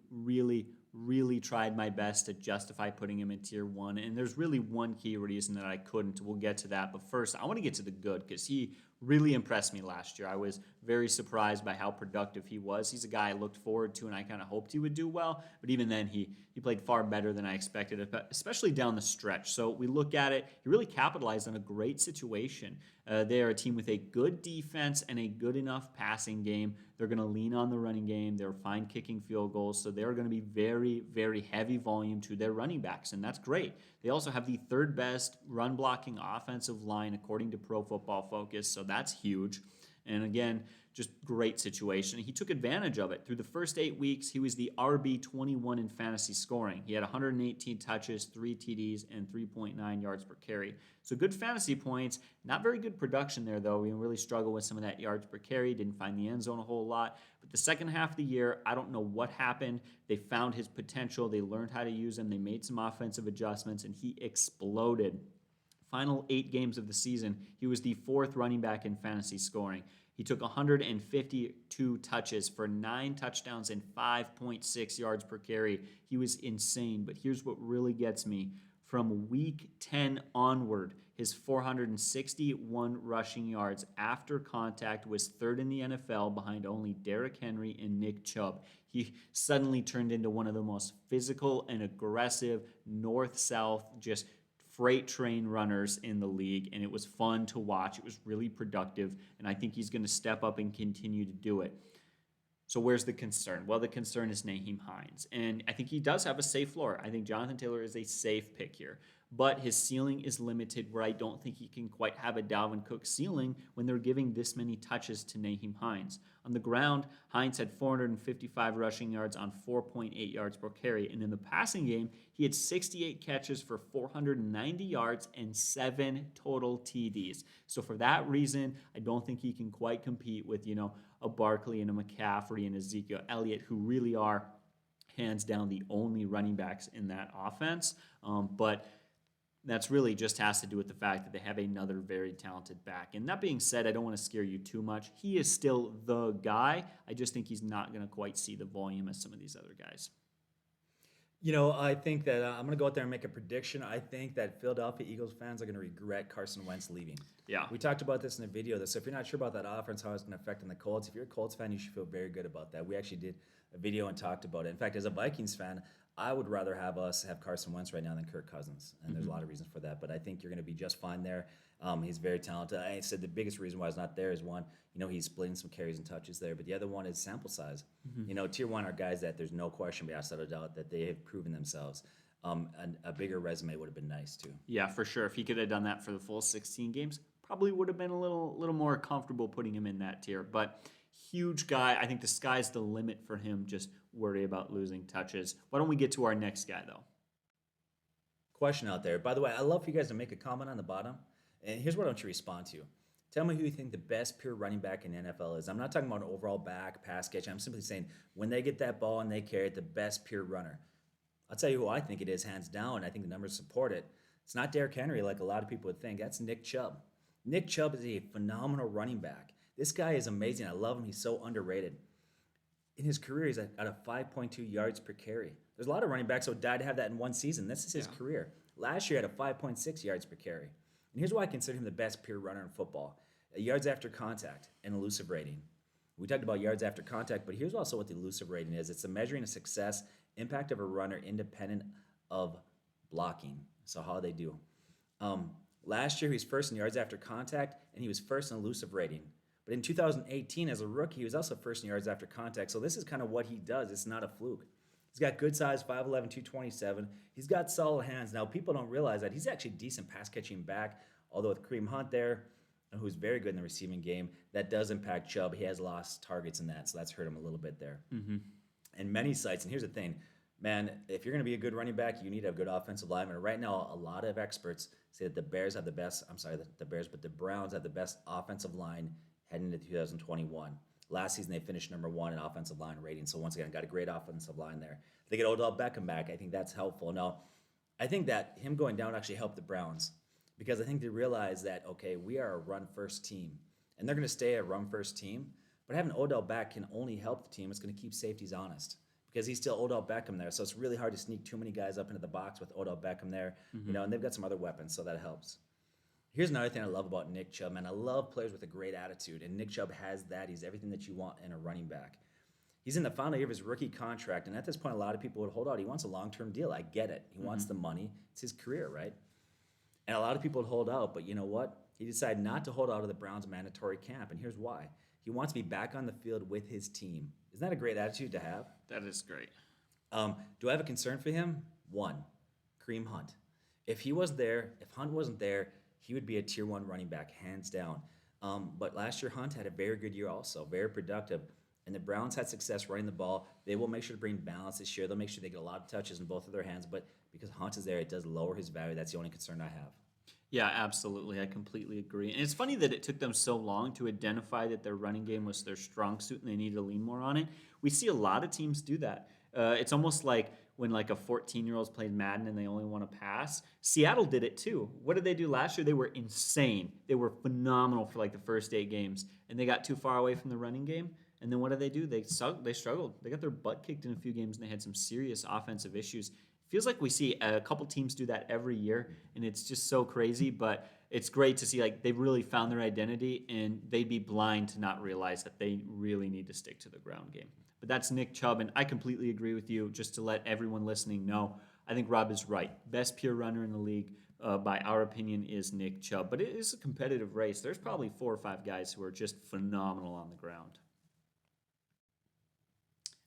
S1: tried my best to justify putting him in tier 1, and there's really one key reason that I couldn't. We'll get to that, but first, I want to get to the good because he really impressed me last year. I was very surprised by how productive he was. He's a guy I looked forward to, and I kind of hoped he would do well, but even then, he played far better than I expected, especially down the stretch. So we look at it, he really capitalized on a great situation. They are a team with a good defense and a good enough passing game. They're going to lean on the running game. They're fine kicking field goals, so they're going to be very heavy volume to their running backs, and that's great. They also have the 3rd best run-blocking offensive line according to Pro Football Focus, so that's huge. And again, just great situation. He took advantage of it. Through the first 8 weeks, he was the RB21 in fantasy scoring. He had 118 touches, 3 TDs, and 3.9 yards per carry. So good fantasy points. Not very good production there, though. We really struggled with some of that yards per carry. Didn't find the end zone a whole lot. But the second half of the year, I don't know what happened. They found his potential. They learned how to use him. They made some offensive adjustments, and he exploded. Final 8 games of the season, he was the 4th running back in fantasy scoring. He took 152 touches for 9 touchdowns and 5.6 yards per carry. He was insane, but here's what really gets me. From week 10 onward, his 461 rushing yards after contact was 3rd in the NFL behind only Derrick Henry and Nick Chubb. He suddenly turned into one of the most physical and aggressive north-south, just freight train runners in the league, and it was fun to watch. It was really productive, and I think he's going to step up and continue to do it. So where's the concern? Well, the concern is Nyheim Hines, and I think he does have a safe floor. I think Jonathan Taylor is a safe pick here, but his ceiling is limited where I don't think he can quite have a Dalvin Cook ceiling when they're giving this many touches to Nyheim Hines. On the ground, Hines had 455 rushing yards on 4.8 yards per carry, and in the passing game, he had 68 catches for 490 yards and 7 total TDs. So for that reason, I don't think he can quite compete with, a Barkley and a McCaffrey and Ezekiel Elliott, who really are hands down the only running backs in that offense. But that's really just has to do with the fact that they have another very talented back. And that being said, I don't want to scare you too much. He is still the guy. I just think he's not going to quite see the volume as some of these other guys.
S2: I think that I'm going to go out there and make a prediction. I think that Philadelphia Eagles fans are going to regret Carson Wentz leaving.
S1: Yeah.
S2: We talked about this in a video. So if you're not sure about that offense, how it's going to affect on the Colts, if you're a Colts fan, you should feel very good about that. We actually did a video and talked about it. In fact, as a Vikings fan, I would rather have us have Carson Wentz right now than Kirk Cousins. And there's a lot of reasons for that. But I think you're going to be just fine there. He's very talented. I said the biggest reason why he's not there is one, he's splitting some carries and touches there. But the other one is sample size. Tier 1 are guys that there's no question beyond a doubt that they have proven themselves. And a bigger resume would have been nice too.
S1: Yeah, for sure. If he could have done that for the full 16 games, probably would have been a little more comfortable putting him in that tier. But huge guy. I think the sky's the limit for him. Just worry about losing touches. Why don't we get to our next guy, though?
S2: Question out there. By the way, I'd love for you guys to make a comment on the bottom. And here's what I want you to respond to. Tell me who you think the best pure running back in the NFL is. I'm not talking about an overall back, pass catch. I'm simply saying when they get that ball and they carry it, the best pure runner. I'll tell you who I think it is, hands down. I think the numbers support it. It's not Derrick Henry like a lot of people would think. That's Nick Chubb. Nick Chubb is a phenomenal running back. This guy is amazing. I love him. He's so underrated. In his career, he's at a 5.2 yards per carry. There's a lot of running backs who died to have that in one season. This is his career. Last year, he had a 5.6 yards per carry. And here's why I consider him the best pure runner in football. Yards after contact and elusive rating. We talked about yards after contact, but here's also what the elusive rating is. It's a measuring of success, impact of a runner independent of blocking. So how they do. Last year, he was first in yards after contact, and he was first in elusive rating. But in 2018, as a rookie, he was also first in yards after contact. So this is kind of what he does. It's not a fluke. He's got good size, 5'11", 227. He's got solid hands. Now, people don't realize that he's actually a decent pass-catching back, although with Kareem Hunt there, who's very good in the receiving game, that does impact Chubb. He has lost targets in that, so that's hurt him a little bit there. And many sites, and here's the thing, man, if you're going to be a good running back, you need to have good offensive linemen. Right now, a lot of experts say that the Browns have the best offensive line heading into 2021. Last season, they finished number 1 in offensive line rating. So once again, got a great offensive line there. They get Odell Beckham back. I think that's helpful. Now, I think that him going down actually helped the Browns because I think they realize that, okay, we are a run-first team. And they're going to stay a run-first team. But having Odell back can only help the team. It's going to keep safeties honest because he's still Odell Beckham there. So it's really hard to sneak too many guys up into the box with Odell Beckham there. And they've got some other weapons, so that helps. Here's another thing I love about Nick Chubb, man. I love players with a great attitude, and Nick Chubb has that. He's everything that you want in a running back. He's in the final year of his rookie contract, and at this point, a lot of people would hold out. He wants a long-term deal. I get it. He wants the money. It's his career, right? And a lot of people would hold out, but you know what? He decided not to hold out of the Browns' mandatory camp, and here's why. He wants to be back on the field with his team. Isn't that a great attitude to have?
S1: That is great.
S2: Do I have a concern for him? One, Kareem Hunt. If he was there, if Hunt wasn't there, he would be a tier 1 running back, hands down. But last year, Hunt had a very good year also, very productive. And the Browns had success running the ball. They will make sure to bring balance this year. They'll make sure they get a lot of touches in both of their hands. But because Hunt is there, it does lower his value. That's the only concern I have.
S1: Yeah, absolutely. I completely agree. And it's funny that it took them so long to identify that their running game was their strong suit and they needed to lean more on it. We see a lot of teams do that. It's almost like when like a 14-year-old's played Madden and they only want to pass. Seattle did it too. What did they do last year? They were insane. They were phenomenal for like the first 8 games. And they got too far away from the running game. And then what did they do? They struggled. They got their butt kicked in a few games and they had some serious offensive issues. It feels like we see a couple teams do that every year. And it's just so crazy. But it's great to see like they really found their identity and they'd be blind to not realize that they really need to stick to the ground game. But that's Nick Chubb, and I completely agree with you. Just to let everyone listening know, I think Rob is right. Best pure runner in the league, by our opinion, is Nick Chubb. But it is a competitive race. There's probably 4 or 5 guys who are just phenomenal on the ground.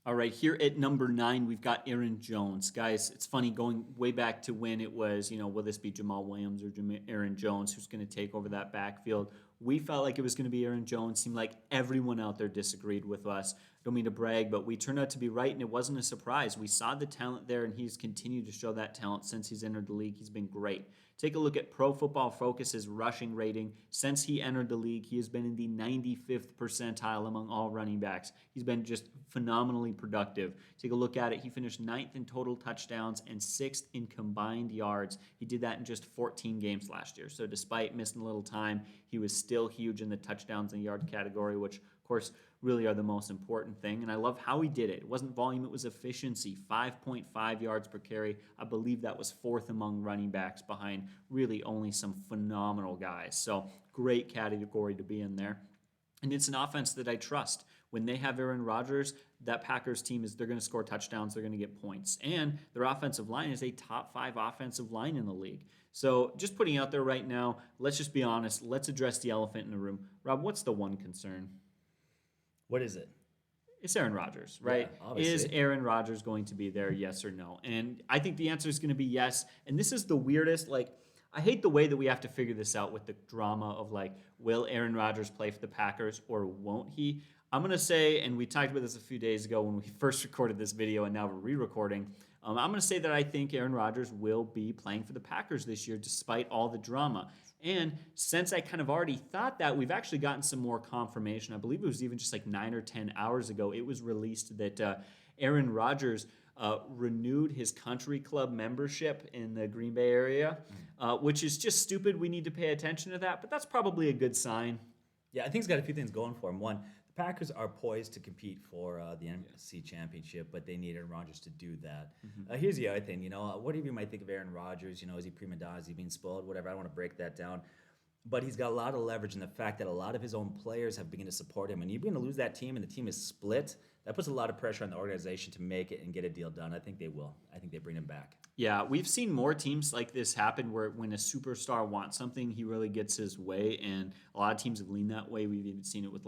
S1: All right, here at number 9, we've got Aaron Jones. Guys, it's funny going way back to when it was, will this be Jamal Williams or Aaron Jones who's going to take over that backfield? We felt like it was going to be Aaron Jones. Seemed like everyone out there disagreed with us. Don't mean to brag, but we turned out to be right, and it wasn't a surprise. We saw the talent there, and he's continued to show that talent since he's entered the league. He's been great. Take a look at Pro Football Focus's rushing rating. Since he entered the league, he has been in the 95th percentile among all running backs. He's been just phenomenally productive. Take a look at it. He finished 9th in total touchdowns and 6th in combined yards. He did that in just 14 games last year. So despite missing a little time, he was still huge in the touchdowns and yard category, which, of course, really are the most important thing. And I love how he did it. It wasn't volume, it was efficiency. 5.5 yards per carry. I believe that was 4th among running backs behind really only some phenomenal guys. So great category to be in there. And it's an offense that I trust. When they have Aaron Rodgers, that Packers team they're going to score touchdowns, they're going to get points. And their offensive line is a top 5 offensive line in the league. So just putting out there right now, let's just be honest. Let's address the elephant in the room. Rob, what's the one concern?
S2: What is it?
S1: It's Aaron Rodgers, right?
S2: Yeah,
S1: is Aaron Rodgers going to be there, yes or no? And I think the answer is going to be yes. And this is the weirdest, I hate the way that we have to figure this out with the drama of, will Aaron Rodgers play for the Packers or won't he? I'm going to say, and we talked about this a few days ago when we first recorded this video and now we're re-recording, I'm going to say that I think Aaron Rodgers will be playing for the Packers this year despite all the drama. And since I kind of already thought that, we've actually gotten some more confirmation. I believe it was even just 9 or 10 hours ago. It was released that Aaron Rodgers renewed his country club membership in the Green Bay area, which is just stupid. We need to pay attention to that, but that's probably a good sign.
S2: Yeah, I think he's got a few things going for him. One, the Packers are poised to compete for the NFC Championship, but they need Aaron Rodgers to do that. Here's the other thing, whatever you might think of Aaron Rodgers, is he prima donna, is he being spoiled, whatever, I don't want to break that down. But he's got a lot of leverage in the fact that a lot of his own players have begun to support him. And you're going to lose that team and the team is split. That puts a lot of pressure on the organization to make it and get a deal done. I think they will. I think they bring him back.
S1: Yeah, we've seen more teams like this happen where when a superstar wants something, he really gets his way. And a lot of teams have leaned that way. We've even seen it with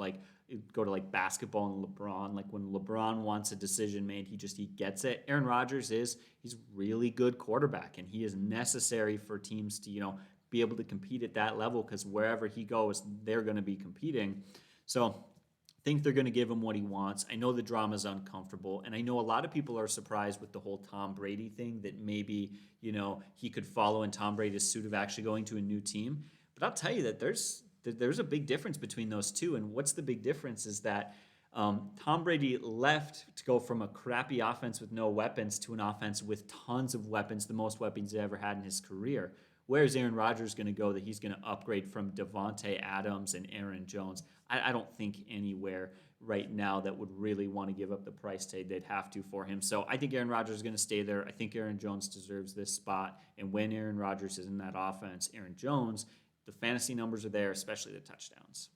S1: go to basketball and LeBron. Like when LeBron wants a decision made, he gets it. Aaron Rodgers he's really good quarterback, and he is necessary for teams to, be able to compete at that level, because wherever he goes, they're going to be competing. So I think they're going to give him what he wants. I know the drama's uncomfortable, and I know a lot of people are surprised with the whole Tom Brady thing, that maybe, he could follow in Tom Brady's suit of actually going to a new team. But I'll tell you that there's a big difference between those two. And what's the big difference is that Tom Brady left to go from a crappy offense with no weapons to an offense with tons of weapons, the most weapons he ever had in his career. Where's Aaron Rodgers going to go that he's going to upgrade from Devontae Adams and Aaron Jones? I don't think anywhere right now that would really want to give up the price tag they'd have to for him. So I think Aaron Rodgers is going to stay there. I think Aaron Jones deserves this spot. And when Aaron Rodgers is in that offense, Aaron Jones, the fantasy numbers are there, especially the touchdowns.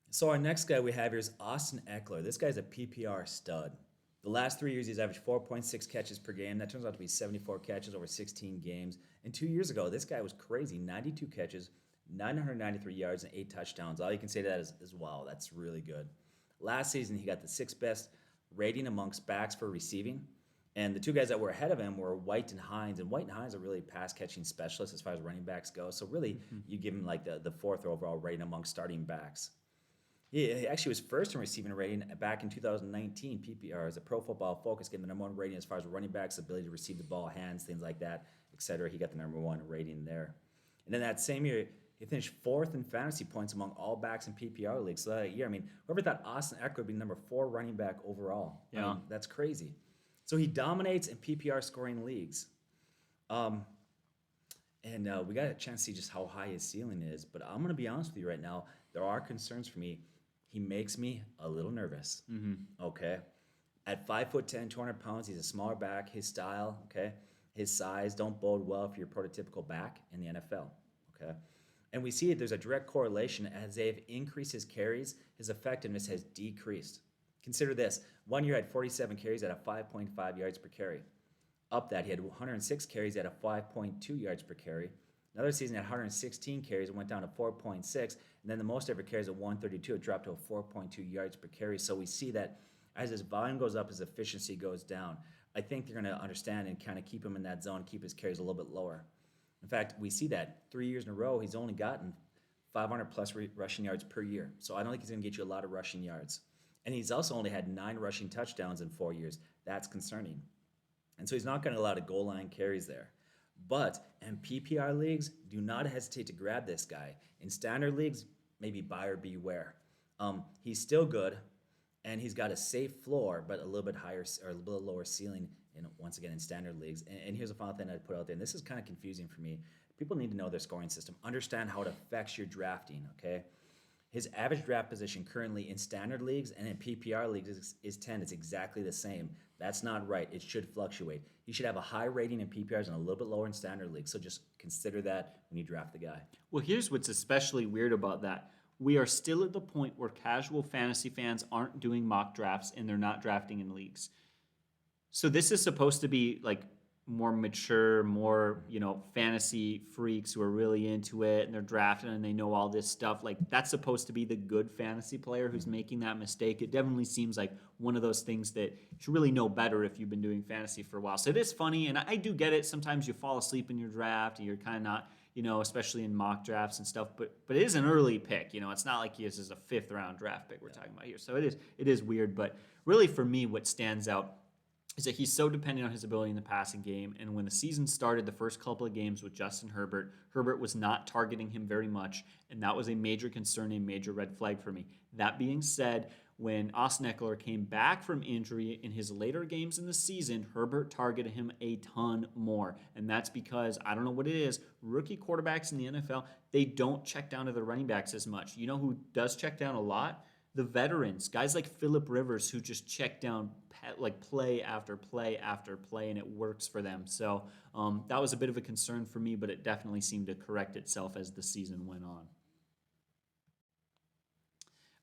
S2: So our next guy we have here is Austin Ekeler. This guy's a PPR stud. The last 3 years, he's averaged 4.6 catches per game. That turns out to be 74 catches over 16 games. And 2 years ago, this guy was crazy. 92 catches, 993 yards, and 8 touchdowns. All you can say to that is wow, that's really good. Last season, he got the 6th best rating amongst backs for receiving. And the 2 guys that were ahead of him were White and Hines. And White and Hines are really pass-catching specialists as far as running backs go. So really, you give him the 4th overall rating amongst starting backs. He actually was first in receiving rating back in 2019 PPR as a Pro Football Focus gave him the #1 rating as far as running backs' ability to receive the ball, hands, things like that, etc. He got the #1 rating there. And then that same year, he finished 4th in fantasy points among all backs in PPR leagues. So that year, whoever thought Austin Ekeler would be #4 running back overall?
S1: Yeah.
S2: That's crazy. So he dominates in PPR scoring leagues. And we got a chance to see just how high his ceiling is. But I'm going to be honest with you right now. There are concerns for me. He makes me a little nervous. Okay. At 5'10", 200 pounds, he's a smaller back. His style, okay, his size don't bode well for your prototypical back in the NFL. Okay. And we see there's a direct correlation. As they've increased his carries, his effectiveness has decreased. Consider this. 1 year had 47 carries at a 5.5 yards per carry. Up that, he had 106 carries at a 5.2 yards per carry. Another season had 116 carries and went down to 4.6. And then the most ever carries at 132. It dropped to a 4.2 yards per carry. So we see that as his volume goes up, his efficiency goes down. I think they're going to understand and kind of keep him in that zone, keep his carries a little bit lower. In fact, we see that 3 years in a row, he's only gotten 500-plus rushing yards per year. So I don't think he's going to get you a lot of rushing yards. And he's also only had 9 rushing touchdowns in 4 years. That's concerning. And so he's not going to allow the goal line carries there. But in PPR leagues, do not hesitate to grab this guy. In standard leagues, maybe buyer beware. He's still good, and he's got a safe floor, but a little bit higher or a little lower ceiling. Once again, in standard leagues. And here's a final thing I'd put out there, and this is kind of confusing for me. People need to know their scoring system, understand how it affects your drafting. Okay, his average draft position currently in standard leagues and in PPR leagues is 10. It's exactly the same. That's not right. It should fluctuate. He should have a high rating in PPRs and a little bit lower in standard leagues. So just consider that when you draft the guy.
S1: Well, here's what's especially weird about that. We are still at the point where casual fantasy fans aren't doing mock drafts and they're not drafting in leagues. So this is supposed to be more mature, more, fantasy freaks who are really into it and they're drafting and they know all this stuff. That's supposed to be the good fantasy player who's making that mistake. It definitely seems like one of those things that you should really know better if you've been doing fantasy for a while. So it is funny, and I do get it. Sometimes you fall asleep in your draft and you're kind of not, especially in mock drafts and stuff, but it is an early pick. It's not like this is a 5th round draft pick we're talking about here. So it is weird, but really for me what stands out is that he's so dependent on his ability in the passing game. And when the season started, the first couple of games with Justin Herbert, Herbert was not targeting him very much. And that was a major concern, a major red flag for me. That being said, when Austin Ekeler came back from injury in his later games in the season, Herbert targeted him a ton more. And that's because, I don't know what it is, rookie quarterbacks in the NFL, they don't check down to the running backs as much. You know who does check down a lot? The veterans, guys like Phillip Rivers, who just check down like play after play after play, and it works for them. So that was a bit of a concern for me, but it definitely seemed to correct itself as the season went on.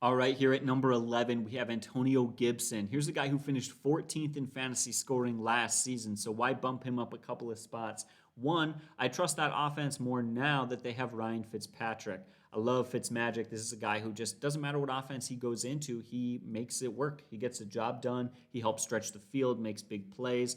S1: All right, here at number 11, we have Antonio Gibson. Here's a guy who finished 14th in fantasy scoring last season, so why bump him up a couple of spots? One, I trust that offense more now that they have Ryan Fitzpatrick. I love Fitzmagic. This is a guy who just doesn't matter what offense he goes into, he makes it work. He gets the job done. He helps stretch the field, makes big plays.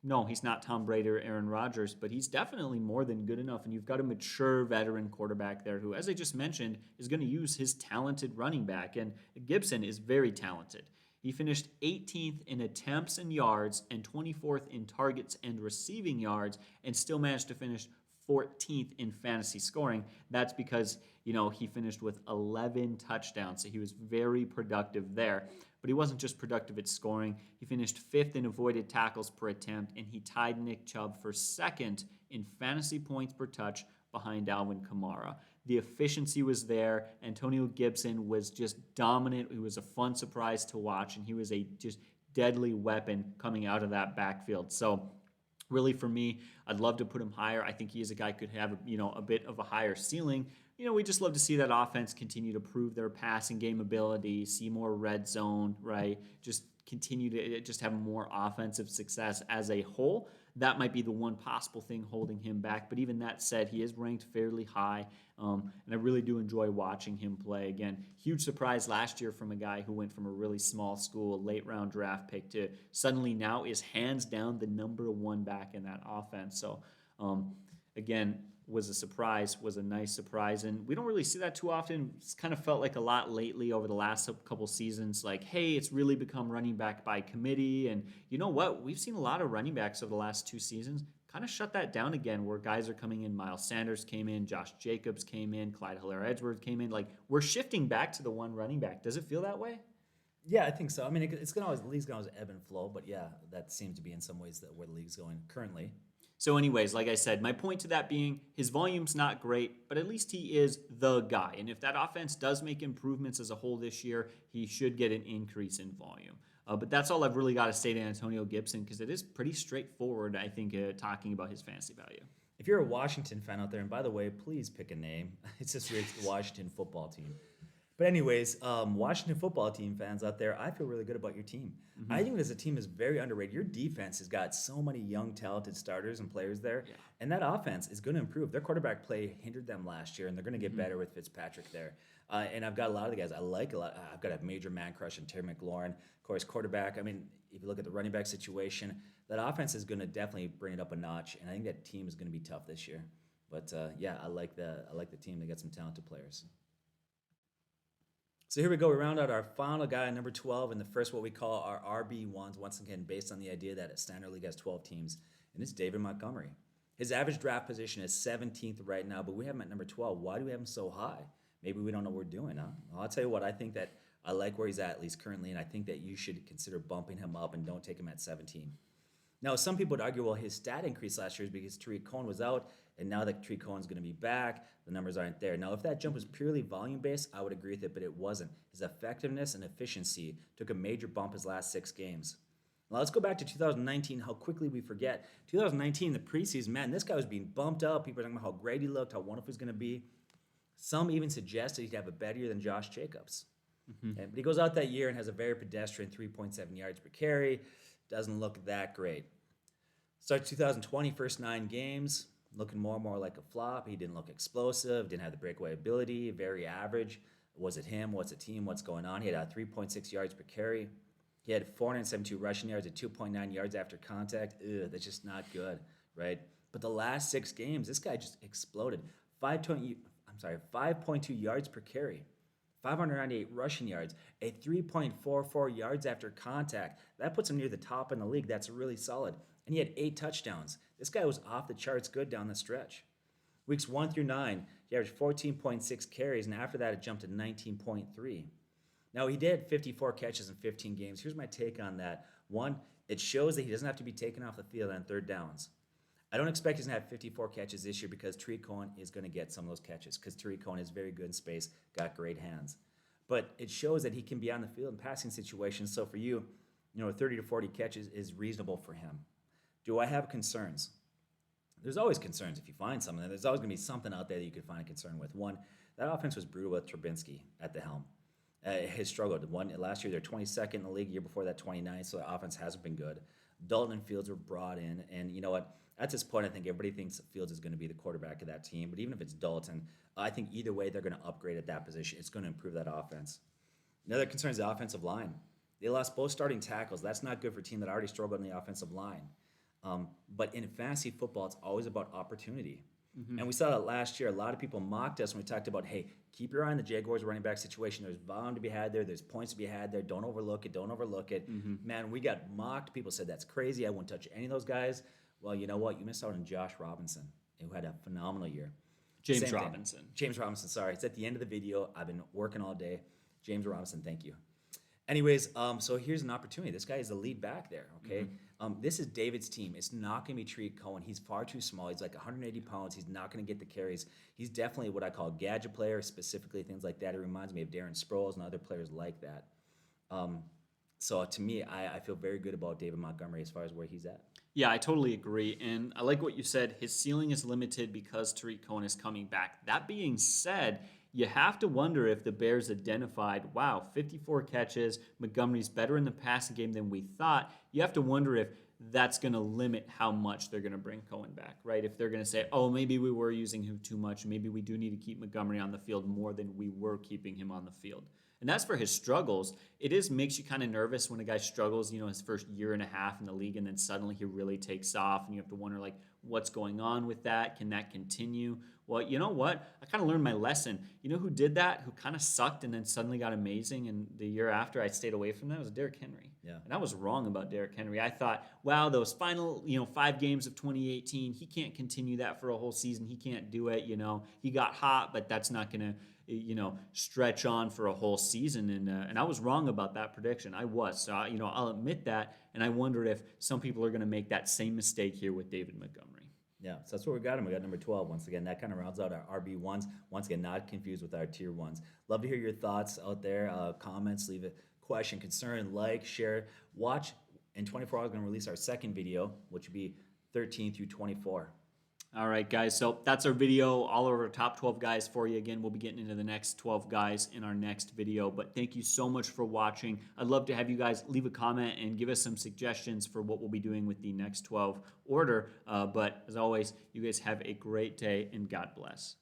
S1: No, he's not Tom Brady or Aaron Rodgers, but he's definitely more than good enough. And you've got a mature veteran quarterback there who, as I just mentioned, is going to use his talented running back. And Gibson is very talented. He finished 18th in attempts and yards and 24th in targets and receiving yards and still managed to finish 14th in fantasy scoring. That's because, he finished with 11 touchdowns. So he was very productive there. But he wasn't just productive at scoring. He finished 5th in avoided tackles per attempt, and he tied Nick Chubb for 2nd in fantasy points per touch behind Alvin Kamara. The efficiency was there. Antonio Gibson was just dominant. He was a fun surprise to watch, and he was a just deadly weapon coming out of that backfield. So really, for me, I'd love to put him higher. I think he is a guy who could have, a bit of a higher ceiling. We just love to see that offense continue to prove their passing game ability, see more red zone, right? Just continue to just have more offensive success as a whole. That might be the one possible thing holding him back. But even that said, he is ranked fairly high, and I really do enjoy watching him play. Again, huge surprise last year from a guy who went from a really small school, late-round draft pick to suddenly now is hands down the number one back in that offense. So, again, was a surprise, was a nice surprise. And we don't really see that too often. It's kind of felt like a lot lately over the last couple seasons, like, hey, it's really become running back by committee. And you know what? We've seen a lot of running backs over the last 2 seasons kind of shut that down again, where guys are coming in. Miles Sanders came in, Josh Jacobs came in, Clyde Helaire-Edwards came in. Like, we're shifting back to the one running back. Does it feel that way?
S2: Yeah, I think so. I mean, it's gonna always, the league's gonna always ebb and flow, but yeah, that seems to be in some ways where the league's going currently.
S1: So anyways, like I said, my point to that being his volume's not great, but at least he is the guy. And if that offense does make improvements as a whole this year, he should get an increase in volume. But that's all I've really got to say to Antonio Gibson, because it is pretty straightforward, I think, talking about his fantasy value.
S2: If you're a Washington fan out there, and by the way, please pick a name. It's just weird, it's the Washington football team. But anyways, Washington football team fans out there, I feel really good about your team. Mm-hmm. I think this team is very underrated. Your defense has got so many young, talented starters and players there, and that offense is going to improve. Their quarterback play hindered them last year, and they're going to get better with Fitzpatrick there. And I've got a lot of the guys I like a lot. I've got a major man crush on Terry McLaurin. Of course, quarterback. I mean, if you look at the running back situation, that offense is going to definitely bring it up a notch, and I think that team is going to be tough this year. But I like the team. They got some talented players. So here we go. We round out our final guy, number 12, and the first what we call our RB1s, once again, based on the idea that a standard league has 12 teams, and it's David Montgomery. His average draft position is 17th right now, but we have him at number 12. Why do we have him so high? Maybe we don't know what we're doing, huh? Well, I'll tell you what, I think that I like where he's at least currently, and I think that you should consider bumping him up and don't take him at 17. Now, some people would argue, well, his stat increase last year is because Tariq Cohen was out, and now that Tariq Cohen's going to be back, the numbers aren't there. Now, if that jump was purely volume-based, I would agree with it, but it wasn't. His effectiveness and efficiency took a major bump his last 6 games. Now, let's go back to 2019, how quickly we forget. 2019, the preseason, man, this guy was being bumped up. People were talking about how great he looked, how wonderful he's going to be. Some even suggested he'd have a better year than Josh Jacobs. Mm-hmm. But he goes out that year and has a very pedestrian 3.7 yards per carry. Doesn't look that great. Starts 2020, first 9 games, looking more and more like a flop. He didn't look explosive, didn't have the breakaway ability, very average. Was it him? What's the team? What's going on? He had 3.6 yards per carry. He had 472 rushing yards at 2.9 yards after contact. That's just not good, right? But the last 6 games, this guy just exploded. 5.2 yards per carry. 598 rushing yards, a 3.44 yards after contact. That puts him near the top in the league. That's really solid. And he had 8 touchdowns. This guy was off the charts good down the stretch. Weeks 1 through 9, he averaged 14.6 carries, and after that, it jumped to 19.3. Now, he did 54 catches in 15 games. Here's my take on that. One, it shows that he doesn't have to be taken off the field on third downs. I don't expect he's going to have 54 catches this year because Tariq Cohen is going to get some of those catches because Tariq Cohen is very good in space, got great hands. But it shows that he can be on the field in passing situations. So for you, 30 to 40 catches is reasonable for him. Do I have concerns? There's always concerns if you find something. There's always going to be something out there that you could find a concern with. One, that offense was brutal with Trubinsky at the helm. Has struggled. Last year, they're 22nd in the league. Year before that, 29th. So the offense hasn't been good. Dalton and Fields were brought in. And you know what? At this point, I think everybody thinks Fields is going to be the quarterback of that team. But even if it's Dalton, I think either way, they're going to upgrade at that position. It's going to improve that offense. Another concern is the offensive line. They lost both starting tackles. That's not good for a team that already struggled in the offensive line. But in fantasy football, it's always about opportunity. Mm-hmm. And we saw that last year. A lot of people mocked us when we talked about, hey, keep your eye on the Jaguars running back situation. There's volume to be had there. There's points to be had there. Don't overlook it. Don't overlook it. Mm-hmm. Man, we got mocked. People said that's crazy. I wouldn't touch any of those guys. Well, you know what? You missed out on Josh Robinson, who had a phenomenal year.
S1: James Robinson,
S2: sorry. It's at the end of the video. I've been working all day. James Robinson, thank you. Anyways, so here's an opportunity. This guy is the lead back there, okay? Mm-hmm. This is David's team. It's not going to be Tariq Cohen. He's far too small. He's like 180 pounds. He's not going to get the carries. He's definitely what I call a gadget player, specifically things like that. It reminds me of Darren Sproles and other players like that. So to me, I feel very good about David Montgomery as far as where he's at.
S1: Yeah, I totally agree. And I like what you said. His ceiling is limited because Tariq Cohen is coming back. That being said, you have to wonder if the Bears identified, wow, 54 catches, Montgomery's better in the passing game than we thought. You have to wonder if that's going to limit how much they're going to bring Cohen back, right? If they're going to say, oh, maybe we were using him too much. Maybe we do need to keep Montgomery on the field more than we were keeping him on the field. And that's for his struggles. It makes you kind of nervous when a guy struggles, his first year and a half in the league, and then suddenly he really takes off, and you have to wonder, what's going on with that? Can that continue? Well, you know what? I kind of learned my lesson. You know who did that, who kind of sucked and then suddenly got amazing, and the year after I stayed away from that? It was Derrick Henry.
S2: Yeah.
S1: And I was wrong about Derrick Henry. I thought, wow, those final, 5 games of 2018, he can't continue that for a whole season. He can't do it, He got hot, but that's not going to stretch on for a whole season. And I was wrong about that prediction. I was. So, I'll admit that. And I wonder if some people are going to make that same mistake here with David Montgomery.
S2: Yeah, so that's what we got him. We got number 12. Once again, that kind of rounds out our RB1s. Once again, not confused with our tier 1s. Love to hear your thoughts out there. Comments, leave a question, concern, share. Watch. In 24 hours, we're going to release our second video, which will be 13 through 24.
S1: All right, guys. So that's our video, all of our top 12 guys for you. Again, we'll be getting into the next 12 guys in our next video. But thank you so much for watching. I'd love to have you guys leave a comment and give us some suggestions for what we'll be doing with the next 12 order. But as always, you guys have a great day and God bless.